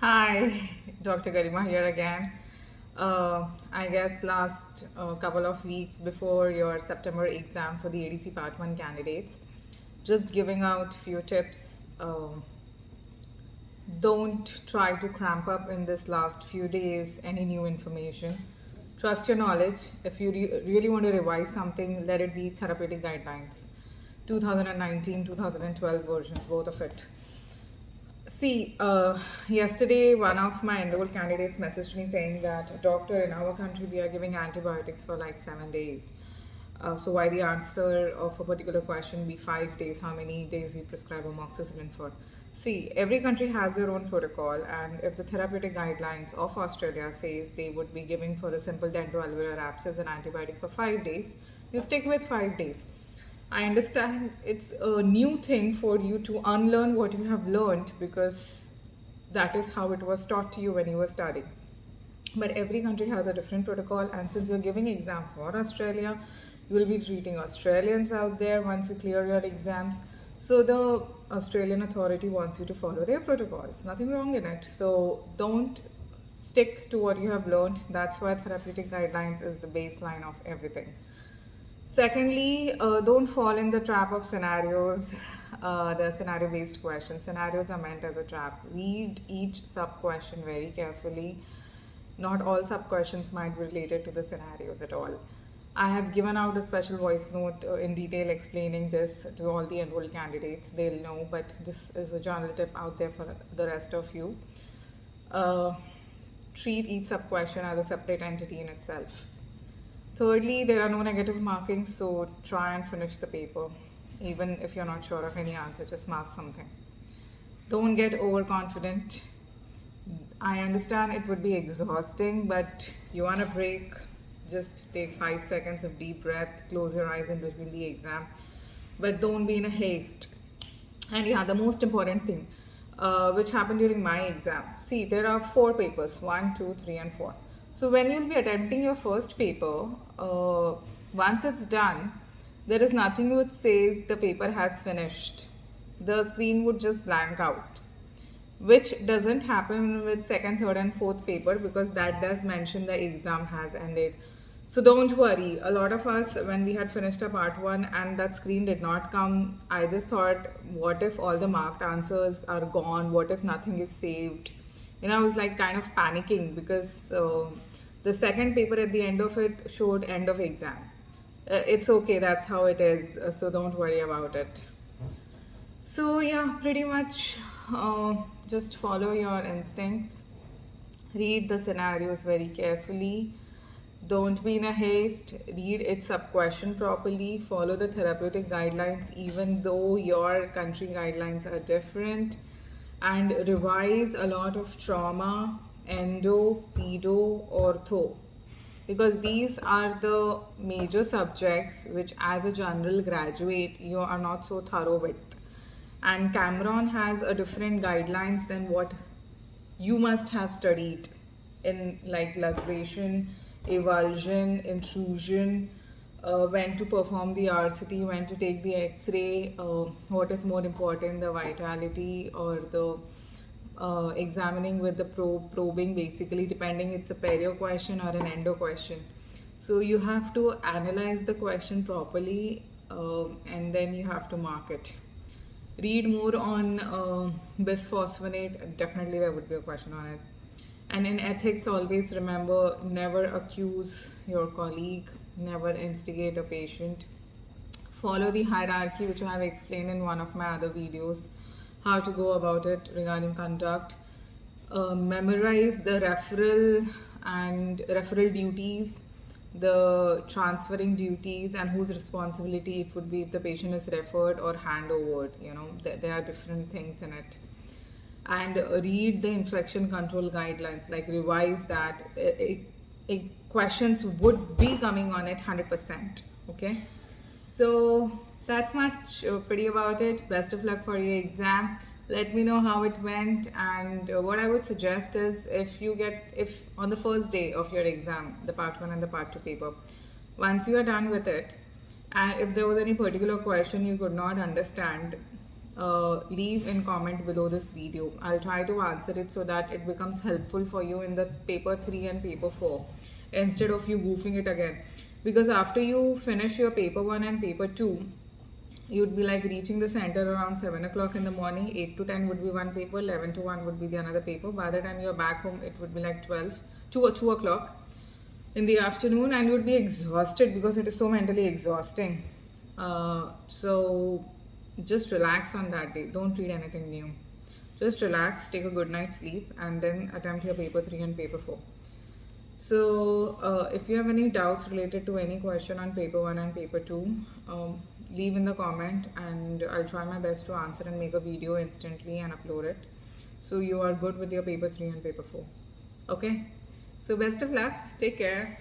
Hi, Dr. Garima here again. I guess last couple of weeks before your September exam for the ADC Part 1 candidates, just giving out few tips. Don't try to cramp up in this last few days any new information. Trust your knowledge. If you really want to revise something, let it be therapeutic guidelines. 2019, 2012 versions, both of it. See, yesterday one of my enrolled candidates messaged me saying that, doctor, in our country we are giving antibiotics for like 7 days. So why the answer of a particular question be 5 days? How many days we prescribe amoxicillin for? See, every country has their own protocol, and if the therapeutic guidelines of Australia says they would be giving for a simple dentoalveolar abscess an antibiotic for 5 days, you stick with 5 days. I understand it's a new thing for you to unlearn what you have learned because that is how it was taught to you when you were studying. But every country has a different protocol, and since you're giving exam for Australia, you will be treating Australians out there once you clear your exams. So the Australian authority wants you to follow their protocols. Nothing wrong in it. So don't stick to what you have learned. That's why therapeutic guidelines is the baseline of everything. Secondly, don't fall in the trap of scenarios, the scenario based questions. Scenarios are meant as a trap. Read each sub question very carefully. Not all sub questions might be related to the scenarios at all. I have given out a special voice note in detail explaining this to all the enrolled candidates. They'll know, but this is a general tip out there for the rest of you. Treat each sub question as a separate entity in itself. Thirdly, there are no negative markings, so try and finish the paper. Even if you're not sure of any answer, just mark something. Don't get overconfident. I understand it would be exhausting, but you want a break, just take 5 seconds of deep breath, close your eyes in between the exam, but don't be in a haste. And yeah, the most important thing, which happened during my exam. See, there are 4 papers, 1, 2, 3 and 4. So when you'll be attempting your first paper, once it's done, there is nothing which says the paper has finished. The screen would just blank out, which doesn't happen with second, third and fourth paper because that does mention the exam has ended. So don't worry. A lot of us, when we had finished our part 1 and that screen did not come, I just thought, what if all the marked answers are gone? What if nothing is saved? I was like kind of panicking because the second paper at the end of it showed end of exam. It's okay, that's how it is, so don't worry about it. So yeah, pretty much just follow your instincts, read the scenarios very carefully, don't be in a haste, read its sub question properly, follow the therapeutic guidelines even though your country guidelines are different, and revise a lot of trauma, endo, pedo, ortho, because these are the major subjects which as a general graduate you are not so thorough with. And Cameron has a different guidelines than what you must have studied in like luxation, avulsion, intrusion, when to perform the RCT, when to take the X-ray, what is more important, the vitality or the examining with the probing, basically depending it's a perio question or an endo question. So you have to analyze the question properly and then you have to mark it. Read more on bisphosphonate, definitely there would be a question on it. And in ethics, always remember, never accuse your colleague, never instigate a patient. Follow the hierarchy which I have explained in one of my other videos, how to go about it regarding conduct. Memorize the referral and referral duties, the transferring duties, and whose responsibility it would be if the patient is referred or handovered. There are different things in it. And read the infection control guidelines, like revise that. Questions would be coming on it 100%. Okay, so that's much pretty about it. Best of luck for your exam. Let me know how it went, and what I would suggest is if on the first day of your exam, the part 1 and the part 2 paper, once you are done with it, and if there was any particular question you could not understand, leave in comment below this video. I'll try to answer it so that it becomes helpful for you in the paper 3 and paper 4 instead of you goofing it again. Because after you finish your paper 1 and paper 2, you'd be like reaching the center around 7 o'clock in the morning. 8 to 10 would be one paper, 11 to 1 would be the another paper. By the time you're back home, it would be like 2 or 2 o'clock in the afternoon, and you'd be exhausted because it is so mentally exhausting. So just relax on that day. Don't read anything new. Just relax, take a good night's sleep, and then attempt your paper 3 and paper 4. So if you have any doubts related to any question on paper 1 and paper 2, leave in the comment, and I'll try my best to answer and make a video instantly and upload it. So you are good with your paper 3 and paper 4. Okay? So best of luck. Take care.